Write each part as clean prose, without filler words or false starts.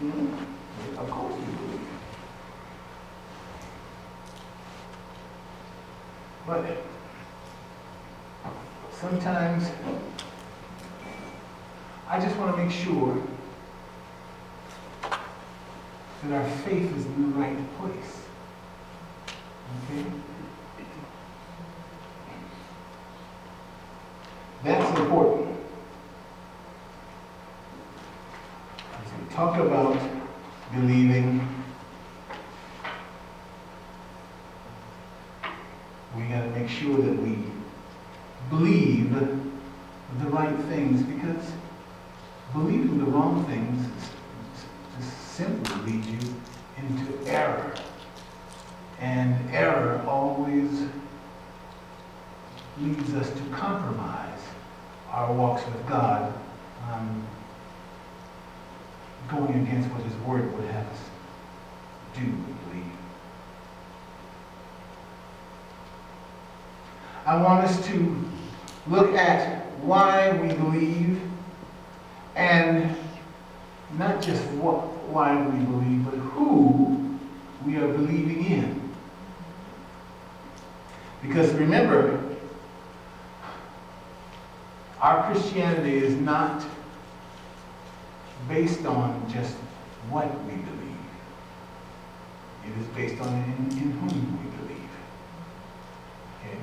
Of course we believe. But sometimes I just want to make sure that our faith is in the right place. Okay? That's important. As we talk about believing, we got to make sure that we believe the right things, because believing the wrong things just simply leads you into error. And error always leads us to compromise our walks with God, going against what His Word would have us do and believe. I want us to look at why we believe, and not just why we believe, but who we are believing in. Because remember, our Christianity is not based on just what we believe. It is based on in whom we believe. Okay?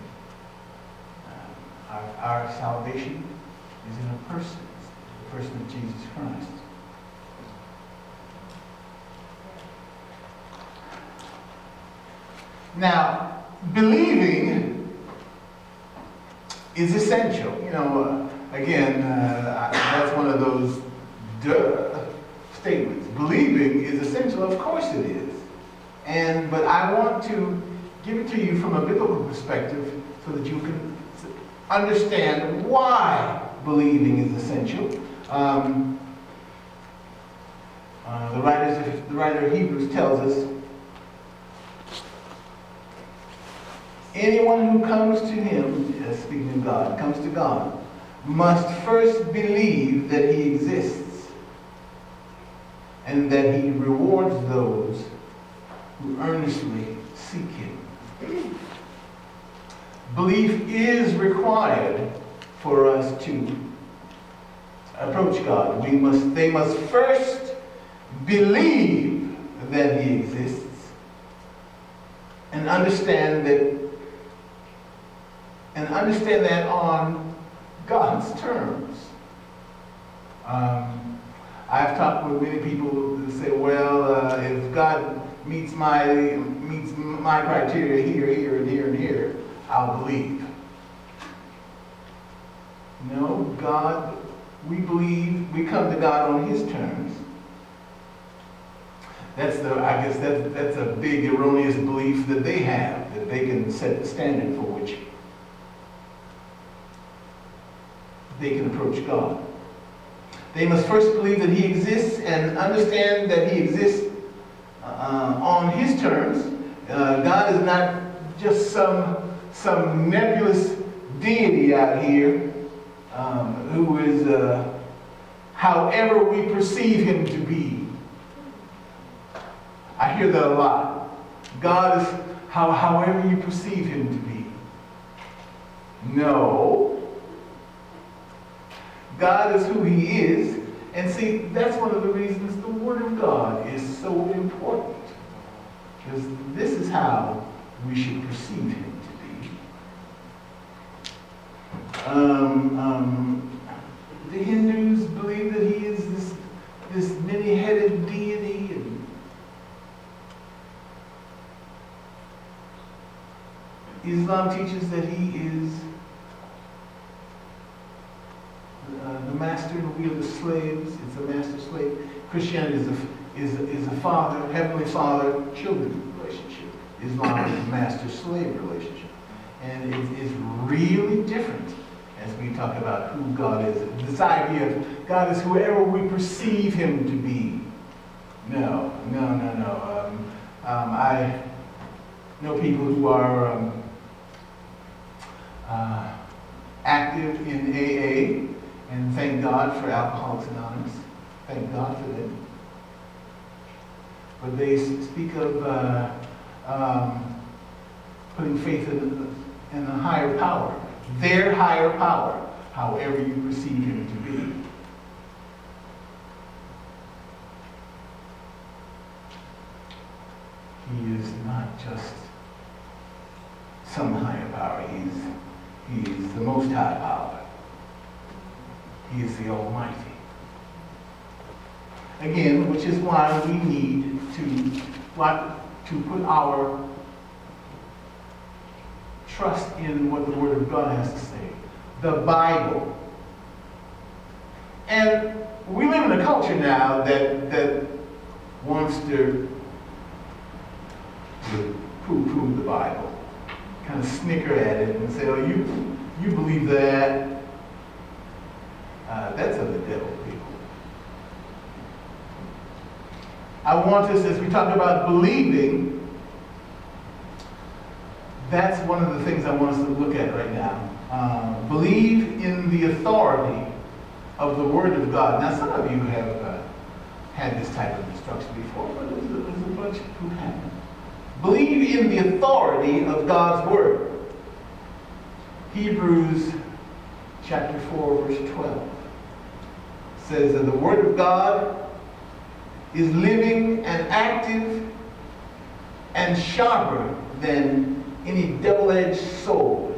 Our salvation is in a person, the person of Jesus Christ. Now, believing is essential. That's one of those statements. Believing is essential. Of course it is. But I want to give it to you from a biblical perspective so that you can understand why believing is essential. The writer of Hebrews tells us, anyone who comes to Him, speaking of God, comes to God, must first believe that He exists and that He rewards those who earnestly seek Him. Belief is required for us to approach God. They must first believe that He exists and understand that on God's terms. I've talked with many people who say, well, if God meets my criteria here, and here, I'll believe. No, God, we believe, we come to God on His terms. That's a big erroneous belief that they have, that they can set the standard for which they can approach God. They must first believe that He exists and understand that He exists on His terms. God is not just some nebulous deity out here who is however we perceive Him to be. I hear that a lot. God is however you perceive Him to be. No. God is who He is. And see, that's one of the reasons the Word of God is so important. Because this is how we should perceive Him to be. The Hindus believe that He is this many-headed deity, and Islam teaches that He is the master and we are the slaves. It's a master-slave. Christianity is a father, heavenly father-children relationship. Islam is a master-slave relationship. And it is really different as we talk about who God is. This idea of God is whoever we perceive Him to be. No. I know people who are active in AA, and thank God for Alcoholics Anonymous. Thank God for them. but they speak of putting faith in a higher power, their higher power, however you perceive him to be. He is not just some higher power. He is the most high power. He is the Almighty. Again, which is why we need to put our trust in what the Word of God has to say. The Bible. And we live in a culture now that wants to poo-poo the Bible. Kind of snicker at it and say, oh, you believe that. That's of the devil, people. I want us, as we talk about believing, that's one of the things I want us to look at right now. Believe in the authority of the Word of God. Now, some of you have had this type of instruction before, but there's a bunch who haven't. Believe in the authority of God's Word. Hebrews chapter 4, verse 12 says that the Word of God is living and active and sharper than any double-edged sword.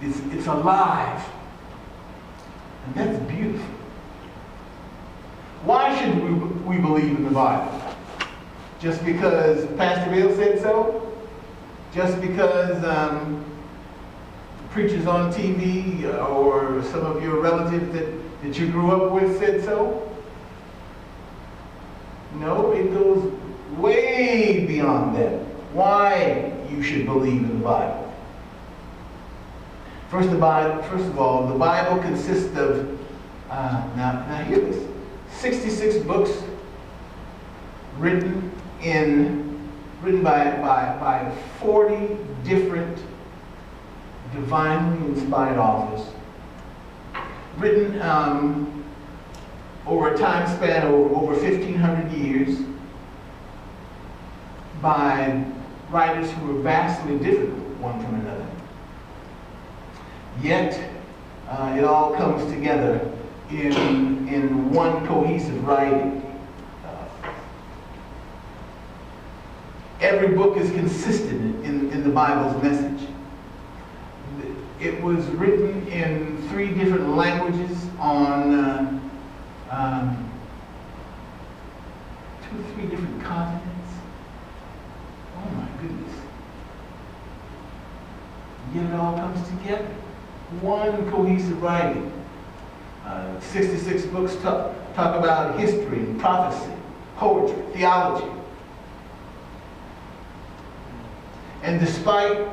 It's alive. And that's beautiful. Why should we believe in the Bible? Just because Pastor Bill said so? Just because preachers on TV or some of your relatives that you grew up with said so? No, it goes way beyond that. Why you should believe in the Bible. First of all, the Bible consists of, now hear this, 66 books written by 40 different divinely inspired authors, written over a time span of over 1,500 years by writers who were vastly different one from another. Yet, it all comes together in one cohesive writing. Every book is consistent in the Bible's message. It was written in 3 different languages on 2 or 3 different continents. Oh my goodness. Yet it all comes together. One cohesive writing. 66 books talk about history and prophecy, poetry, theology. And despite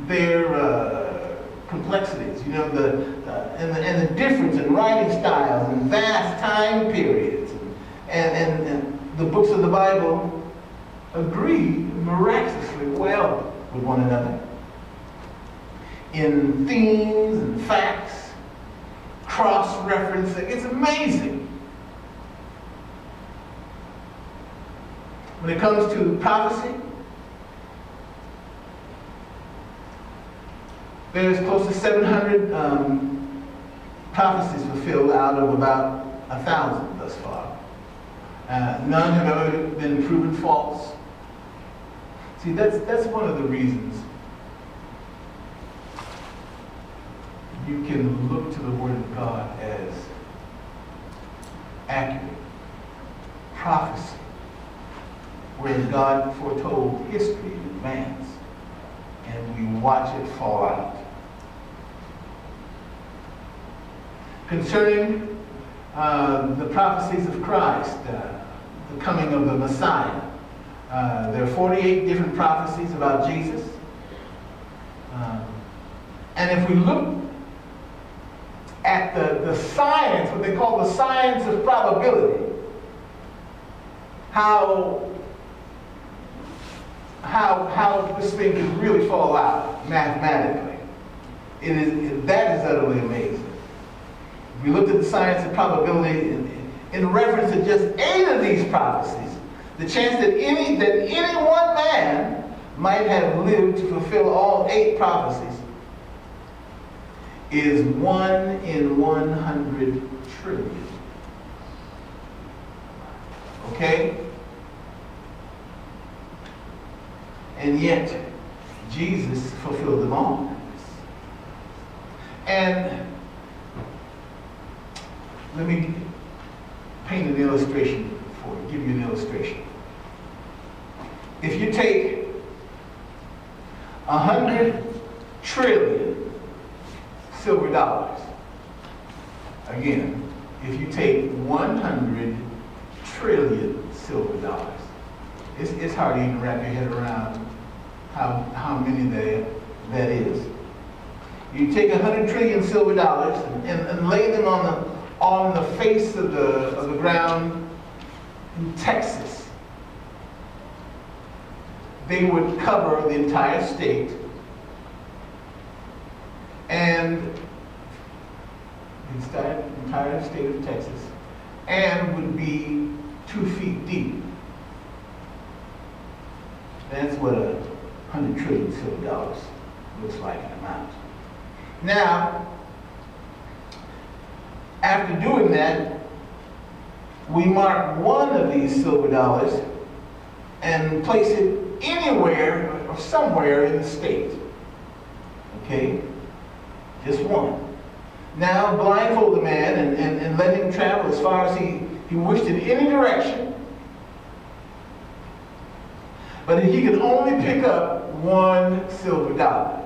their complexities, you know, and the difference in writing styles and vast time periods, and the books of the Bible agree miraculously well with one another in themes and facts, cross-referencing. It's amazing. When it comes to prophecy, there's close to 700 prophecies fulfilled out of about 1,000 thus far. None have ever been proven false. See, that's one of the reasons you can look to the Word of God as accurate prophecy, where God foretold history in advance, and we watch it fall out. Concerning the prophecies of Christ, the coming of the Messiah, there are 48 different prophecies about Jesus. And if we look at the science, what they call the science of probability, how this thing can really fall out mathematically, that is utterly amazing. If we looked at the science of probability in reference to just 8 of these prophecies, The chance that any one man might have lived to fulfill all 8 prophecies is 1 in 100 trillion. Okay? And yet, Jesus fulfilled them all. And let me paint an illustration for you, give you an illustration. If you take 100 trillion silver dollars, again, if you take 100 trillion silver dollars, it's hard to even wrap your head around how many that is. You take 100 trillion silver dollars and lay them on the face of the ground in Texas. They would cover the entire state, and the entire state of Texas, and would be 2 feet deep. That's what 100 trillion silver dollars looks like in amount. Now, after doing that, we mark one of these silver dollars and place it anywhere or somewhere in the state. Okay? Just one. Now, blindfold the man and let him travel as far as he wished in any direction. But he could only pick up one silver dollar.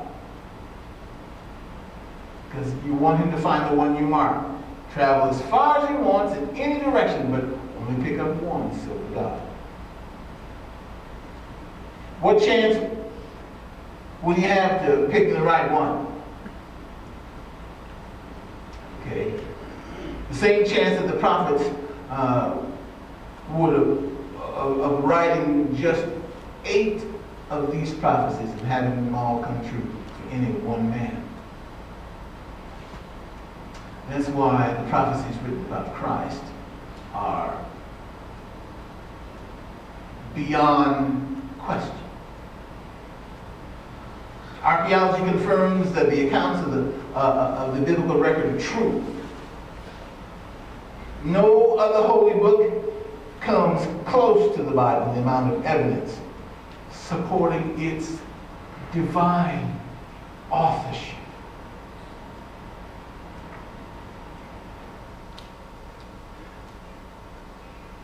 Because you want him to find the one you mark. Travel as far as he wants in any direction, but only pick up one silver dollar. What chance would he have to pick the right one? Okay. The same chance that the prophets would have of writing just 8 of these prophecies and having them all come true to any one man. That's why the prophecies written about Christ are beyond question. Archaeology confirms that the accounts of the biblical record are true. No other holy book comes close to the Bible in the amount of evidence supporting its divine authorship.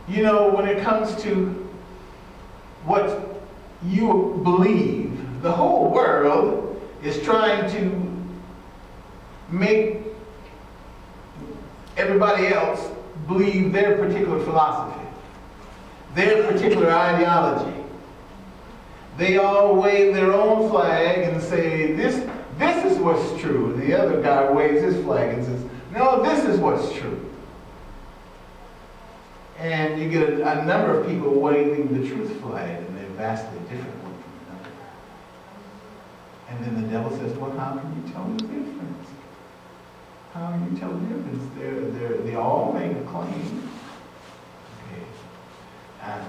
You know, when it comes to what you believe, the whole world is trying to make everybody else believe their particular philosophy, their particular ideology. They all wave their own flag and say, this is what's true. And the other guy waves his flag and says, no, this is what's true. And you get a number of people waving the truth flag, and they're vastly different one from another. And then the devil says, well, how can you tell the difference? How can you tell the difference? They all make a claim. Okay. And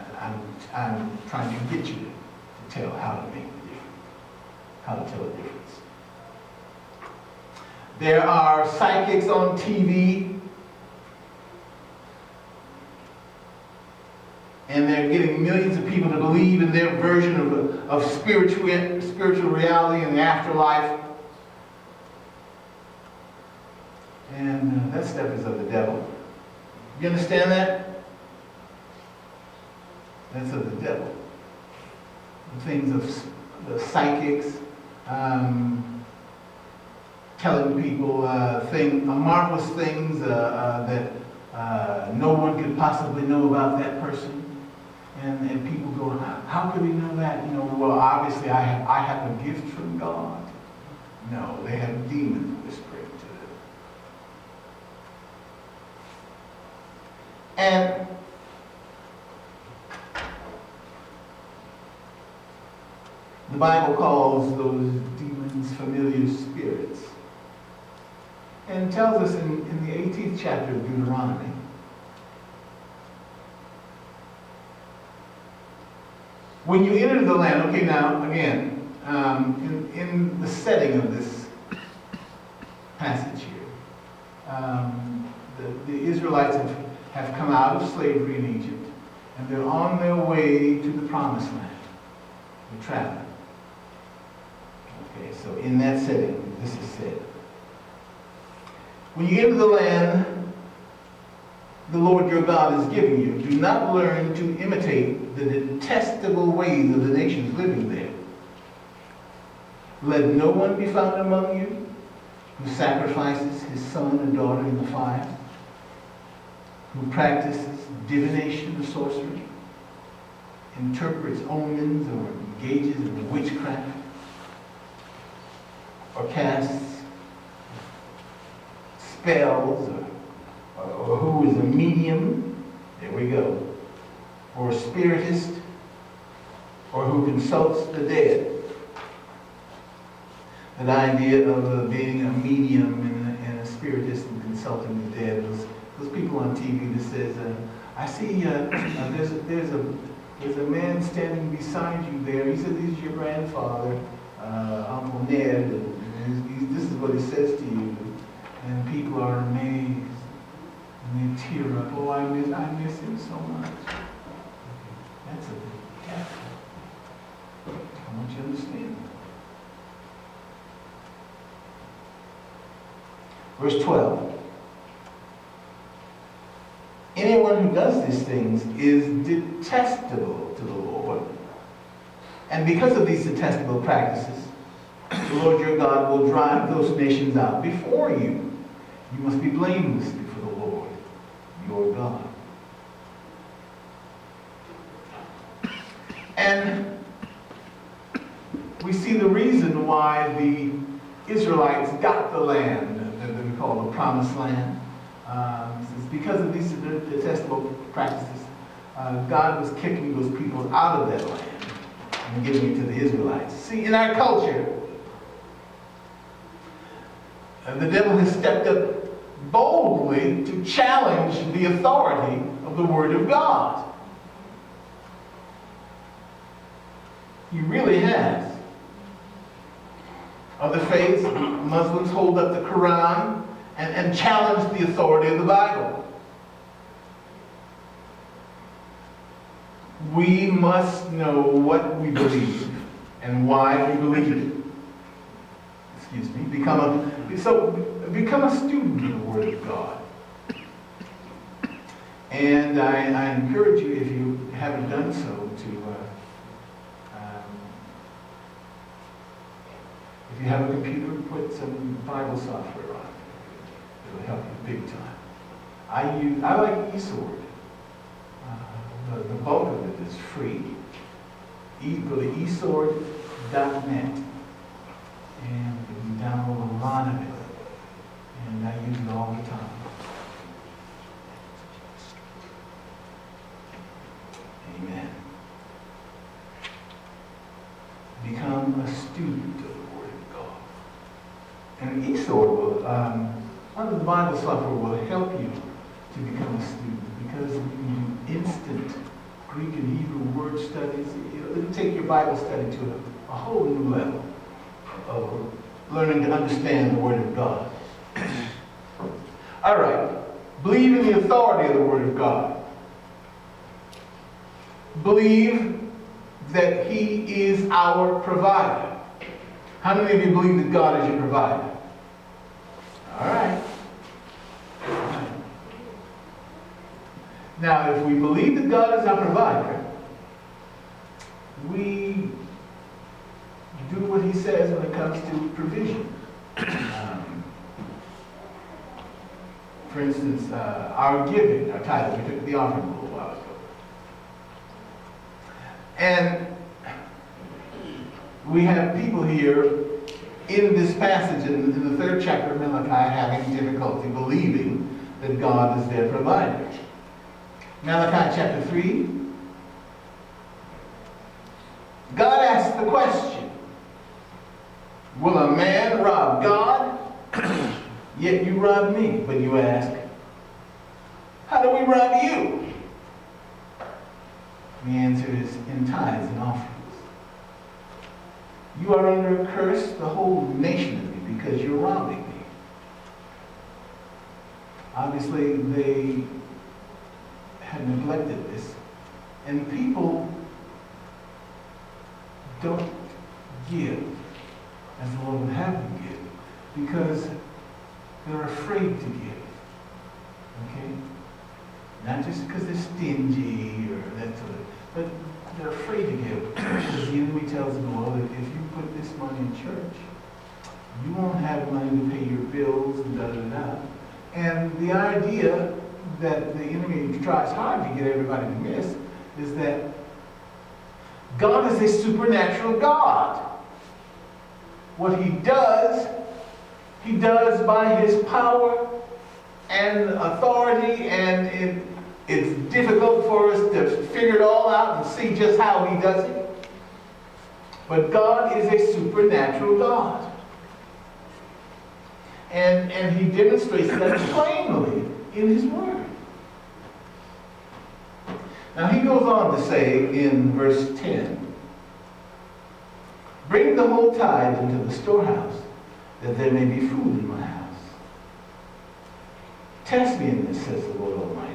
I'm trying to get you to tell how to make the difference. How to tell the difference. There are psychics on TV, and they're getting millions of people to believe in their version of spiritual reality and the afterlife. And that stuff is of the devil. You understand that? That's of the devil. The things of the psychics, telling people marvelous things that no one could possibly know about that person. And people go, how could we know that? You know, well, obviously I have a gift from God. No, they have demons whispering to them. And the Bible calls those demons familiar spirits. And tells us in the 18th chapter of Deuteronomy When you enter the land, okay, now, again, in the setting of this passage here, the Israelites have come out of slavery in Egypt, and they're on their way to the promised land. They're traveling. Okay, so in that setting, this is said. When you enter the land the Lord your God is giving you, do not learn to imitate the detestable ways of the nations living there. Let no one be found among you who sacrifices his son or daughter in the fire, who practices divination or sorcery, interprets omens or engages in witchcraft, or casts spells, or who is a medium, there we go, or a spiritist, or who consults the dead. That idea of being a medium and a spiritist and consulting the dead, those people on TV that says, I see there's a man standing beside you there. He says he's your grandfather, Uncle Ned, and this is what he says to you. And people are amazed. And they tear up. Oh, I miss him so much. That's a big gap. I want you to understand that. Verse 12. Anyone who does these things is detestable to the Lord. And because of these detestable practices, the Lord your God will drive those nations out before you. You must be blameless before the Lord your God. And we see the reason why the Israelites got the land that we call the Promised Land. It's because of these detestable practices. God was kicking those people out of that land and giving it to the Israelites. See, in our culture, the devil has stepped up boldly to challenge the authority of the Word of God. He really has. Other faiths, Muslims hold up the Quran and challenge the authority of the Bible. We must know what we believe and why we believe it. Excuse me. Become a student of the Word of God. And I encourage you, if you haven't done so, to if you have a computer, put some Bible software on it. It'll help you big time. I like eSword. The bulk of it is free. Go to eSword.net and you can download a lot of it. And I use it all the time. Amen. Become a student of the Word of God. And eSword will, one of the Bible software will help you to become a student because you can do instant Greek and Hebrew word studies. It'll take your Bible study to a whole new level of learning to understand the Word of God. All right. Believe in the authority of the Word of God. Believe that He is our provider. How many of you believe that God is your provider? All right. Now, if we believe that God is our provider, we do what He says when it comes to provision. For instance, our giving, our tithe, we took the offering a little while ago. And we have people here in this passage, in the third chapter of Malachi, having difficulty believing that God is their provider. Malachi chapter 3, God asks the question, will a man rob God? Yet you rob me. But you ask, how do we rob you? The answer is in and tithes and offerings. You are under a curse, the whole nation of you, because you're robbing me. Obviously, they had neglected this, and people don't give as the Lord would have them give because they're afraid to give. Okay? Not just because they're stingy or that sort of, but they're afraid to give. Because the enemy tells them, well, if you put this money in church, you won't have money to pay your bills and da-da-da. And the idea that the enemy tries hard to get everybody to miss is that God is a supernatural God. What he does by his power and authority, and it's difficult for us to figure it all out and see just how he does it. But God is a supernatural God. And he demonstrates that plainly in his word. Now he goes on to say in verse 10, bring the whole tithe into the storehouse, that there may be food in my house. Test me in this, says the Lord Almighty,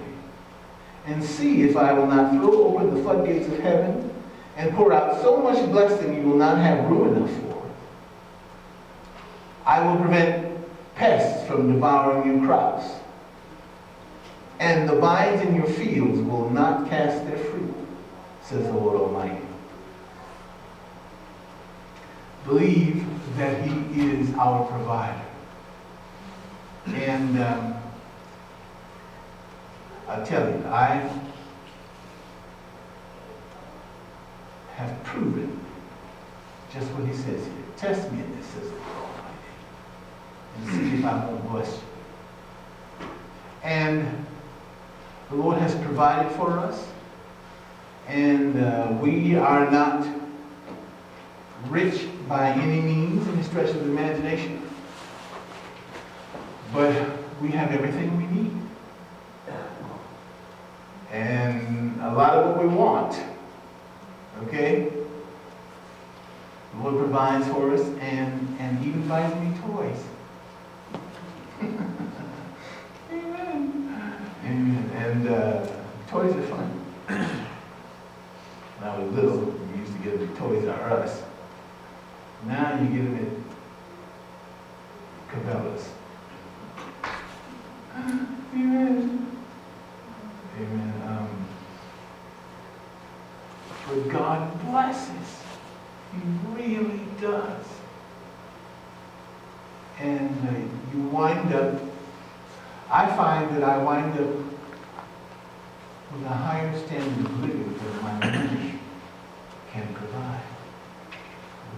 and see if I will not throw open the floodgates of heaven and pour out so much blessing you will not have room enough for. I will prevent pests from devouring your crops, and the vines in your fields will not cast their fruit, says the Lord Almighty. Believe that he is our provider. And I'll tell you, I have proven just what he says here. Test me in this, says the Lord Almighty, and see if I won't bless you. And the Lord has provided for us, and we are not rich by any means in the stretch of the imagination, but we have everything we need. And a lot of what we want, okay? The Lord provides for us and even buys me toys. Amen. Amen. And toys are fun. When I was little, we used to get the Toys R Us. Now you get them at Cabela's. Amen. Amen. But God blesses. He really does. And you wind up, I find that I wind up with a higher standard of living than my money can provide.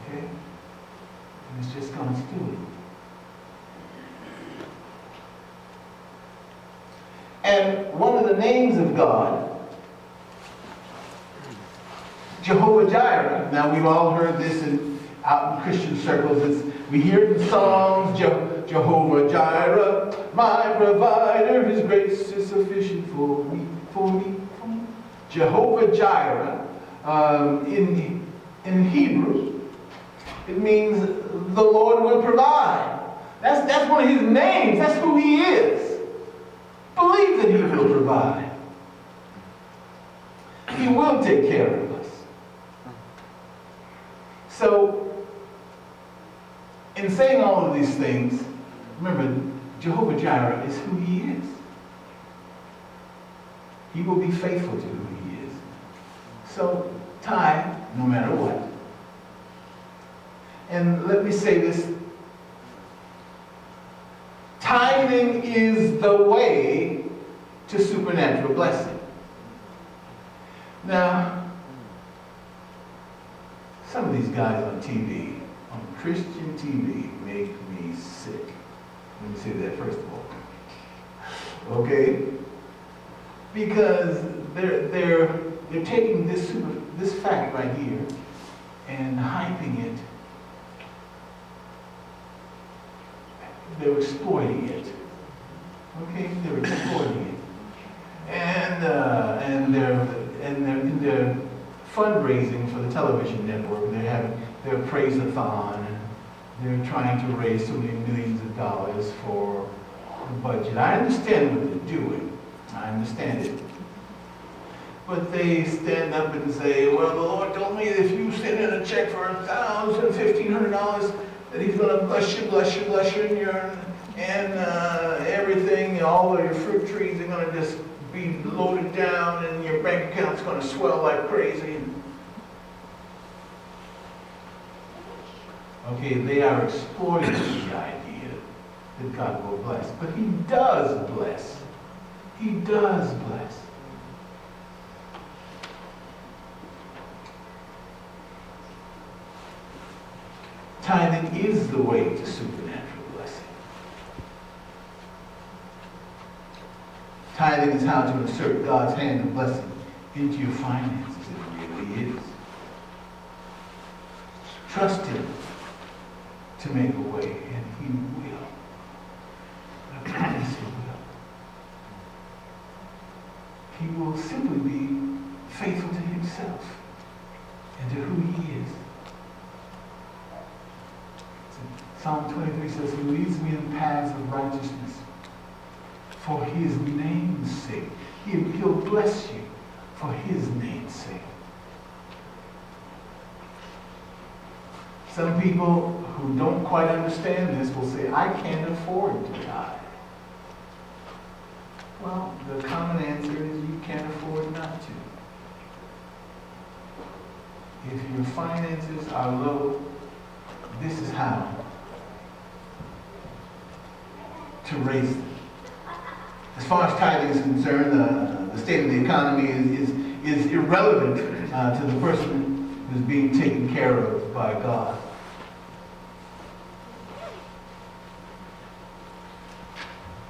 Okay? And it's just God's doing. And one of the names of God, Jehovah Jireh. Now we've all heard this out in Christian circles. We hear it in songs, Jehovah Jireh, my provider, his grace is sufficient for me. Jehovah Jireh, in Hebrew, it means the Lord will provide. That's one of his names. That's who he is. Believe that he will provide. He will take care of us. So, in saying all of these things, remember, Jehovah Jireh is who he is. He will be faithful to who he is. So, tithe, no matter what. And let me say this. Tithing is the way to supernatural blessing. Now, some of these guys on TV, on Christian TV, make me sick. Let me say that first of all. Okay? Because they're taking this fact right here and hyping it. They're exploiting it. Okay? They're exploiting it. And they're in their fundraising for the television network. They're having their praise-a-thon. They're trying to raise so many millions of dollars for the budget. I understand what they're doing. I understand it. But they stand up and say, well, the Lord told me if you send in a check for $1,000, $1,500, that He's going to bless you, and everything, all of your fruit trees are going to just be loaded down, and your bank account's going to swell like crazy. Okay, they are exploiting the idea that God will bless. But He does bless. He does bless. Tithing is the way to supernatural blessing. Tithing is how to insert God's hand of blessing into your finances. It really is. Trust Him to make a way, and He will. I promise He will. He will simply be faithful to Himself and to who He is. Psalm 23 says, He leads me in paths of righteousness for His name's sake. He'll bless you for His name's sake. Some people who don't quite understand this will say, I can't afford to tithe. Well, the common answer is you can't afford not to. If your finances are low, this is how to raise them. As far as tithing is concerned, the state of the economy is irrelevant to the person who's being taken care of by God.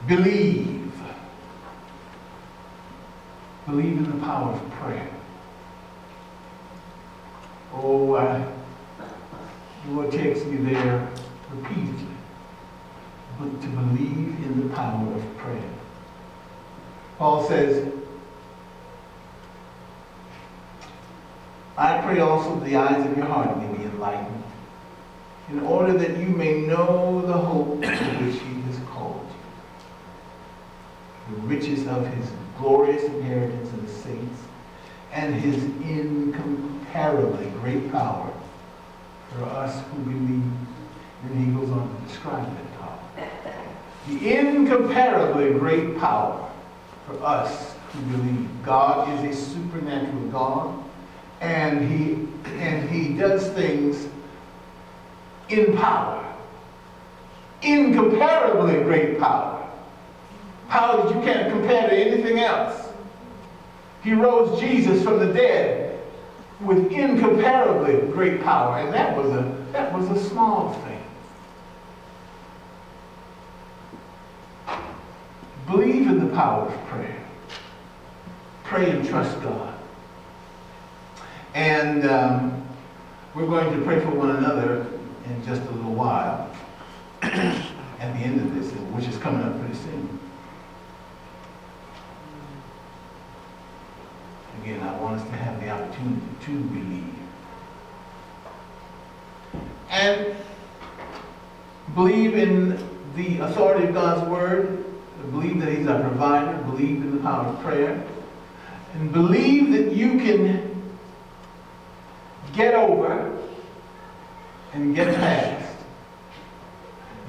Believe. Believe in the power of prayer. Oh, the Lord takes me there repeatedly. But to believe in the power of prayer. Paul says, I pray also that the eyes of your heart may be enlightened, in order that you may know the hope to which He has called you, the riches of His glorious inheritance in the saints, and His incomparably great power for us who believe. And he goes on to describe that power. The incomparably great power for us who believe. God is a supernatural God, and He does things in power. Incomparably great power. Power that you can't compare to anything else. He rose Jesus from the dead with incomparably great power, and that was a small thing. Believe in the power of prayer. Pray and trust God. And we're going to pray for one another in just a little while at the end of this, which is coming up pretty soon. Again, I want us to have the opportunity to believe. And believe in the authority of God's Word. Believe that He's our provider. Believe in the power of prayer. And believe that you can get over and get past.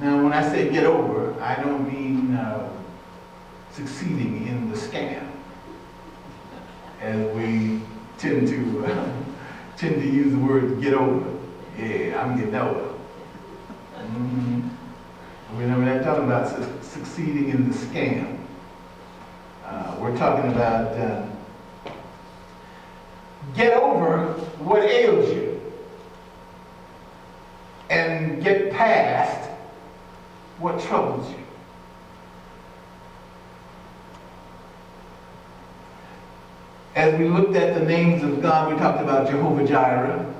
Now, when I say get over, I don't mean succeeding in the scam, as we tend to use the word get over. Yeah, I'm getting over. We're not talking about succeeding in the scam. We're talking about get over what ails you and get past what troubles you. As we looked at the names of God, we talked about Jehovah Jireh,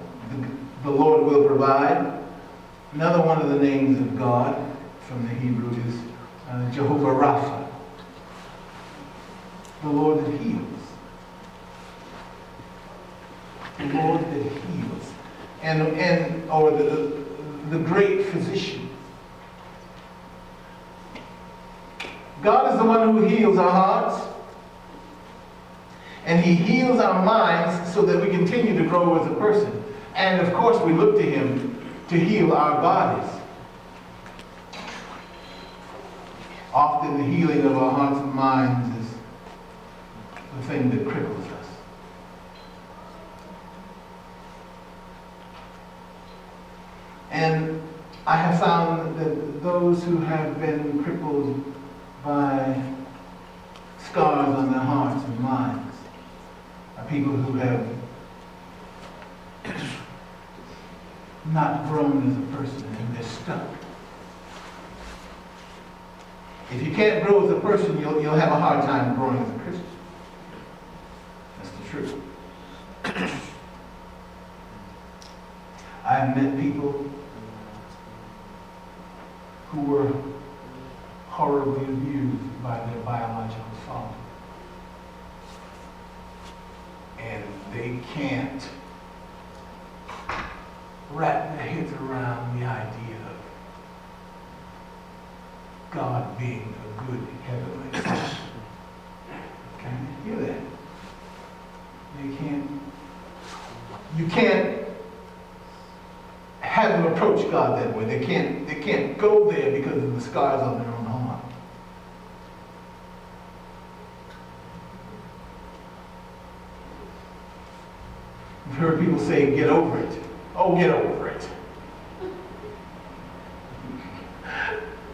the Lord will provide. Another one of the names of God from the Hebrew is Jehovah Rapha, the Lord that heals. the Lord that heals, or the great physician. God is the one who heals our hearts, and he heals our minds so that we continue to grow as a person. And of course, we look to him to heal our bodies. Often the healing of our hearts and minds is the thing that cripples us. And I have found that those who have been crippled by scars on their hearts and minds are people who have not grown as a person, and they're stuck. If you can't grow as a person, you'll have a hard time growing as a Christian. That's the truth. I've met people who were horribly abused by their biological father. And they can't wrap their heads around the idea of God being a good heavenly Father. Can you hear that? You can't have them approach God that way. They can't go there because of the scars on their own heart. I've heard people say, get over it. Oh, get over it.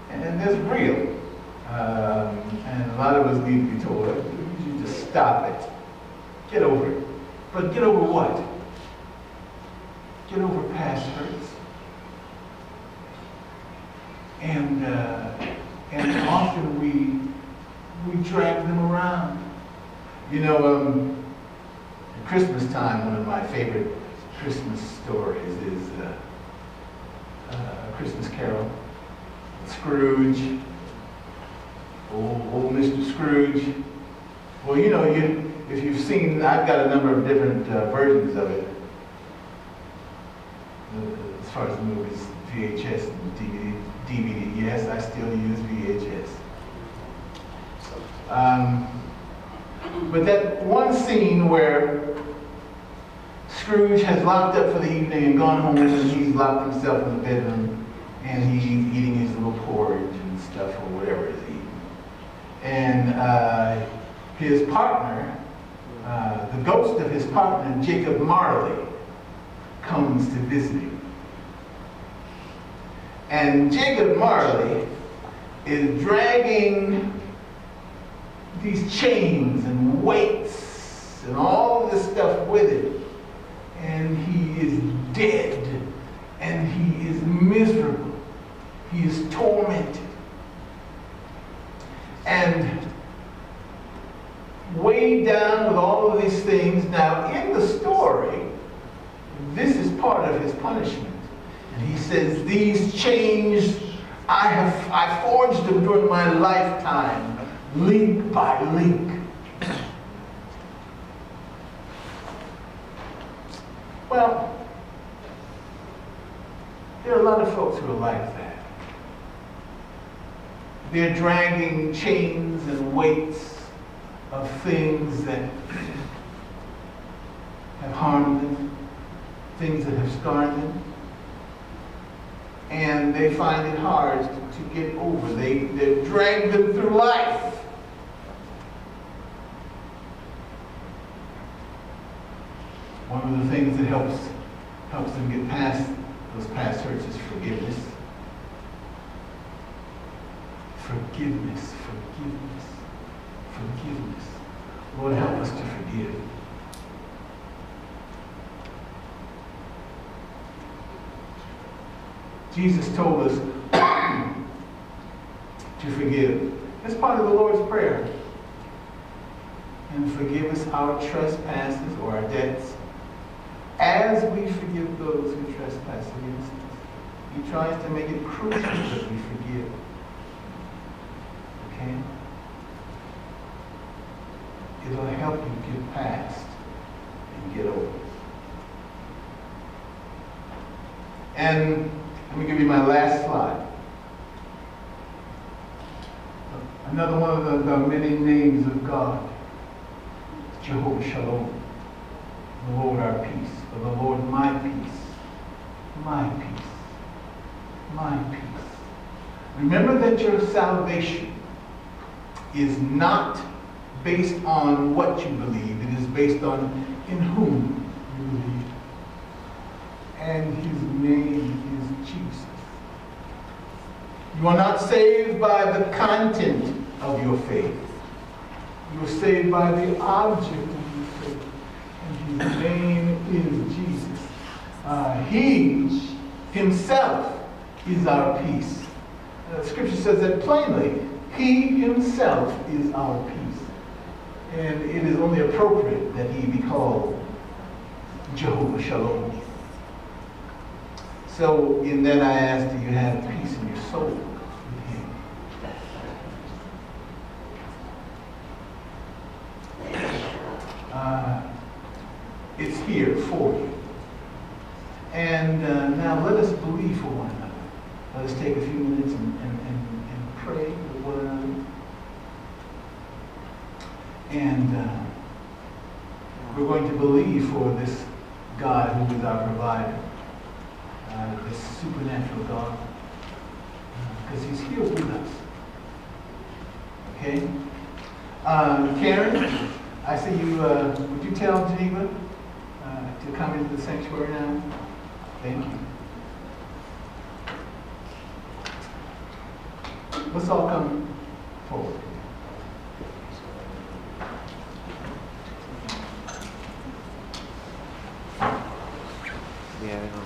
And that's real. And a lot of us need to be told, you just stop it. Get over it. But get over what? Get over past hurts. And often we drag them around. You know, at Christmas time, one of my favorite Christmas stories is Christmas Carol. Scrooge, old Mr. Scrooge. Well, you know, if you've seen, I've got a number of different versions of it. As far as the movies, VHS and DVD, yes, I still use VHS. But that one scene where Scrooge has locked up for the evening and gone home, and he's locked himself in the bedroom, and he's eating his little porridge and stuff, or whatever he's eating. And his partner, the ghost of his partner, Jacob Marley, comes to visit him. And Jacob Marley is dragging these chains and weights and all this stuff with him. And he is dead. And he is miserable. He is tormented. And weighed down with all of these things. Now, in the story, this is part of his punishment. And he says, these chains, I forged them during my lifetime, link by link. Well, there are a lot of folks who are like that. They're dragging chains and weights of things that have harmed them, things that have scarred them, and they find it hard to get over. They drag them through life. One of the things that helps them get past those past hurts is forgiveness. Forgiveness, forgiveness, forgiveness. Lord, help us to forgive. Jesus told us to forgive. That's part of the Lord's Prayer. And forgive us our trespasses or our debts, as we forgive those who trespass against us. He tries to make it crucial that we forgive. Okay? It'll help you get past and get over. And let me give you my last slide. Another one of the many names of God, Jehovah Shalom, the Lord our peace, or the Lord my peace, my peace, my peace. Remember that your salvation is not based on what you believe. It is based on in whom you believe. And his name is Jesus. You are not saved by the content of your faith. You are saved by the object of your faith. And his name is Jesus. He himself is our peace. Scripture says that plainly. He himself is our peace. And it is only appropriate that he be called Jehovah Shalom. So in that I ask, do you have peace in your soul with him? It's here for you. And now let us believe for one another. Let us take a few minutes and pray with one another. And we're going to believe for this God who is our provider, this supernatural God, because he's here with us. Okay? Karen, I see you, would you tell Geneva to come into the sanctuary now? Thank you. Let's all come forward. Yeah, I know.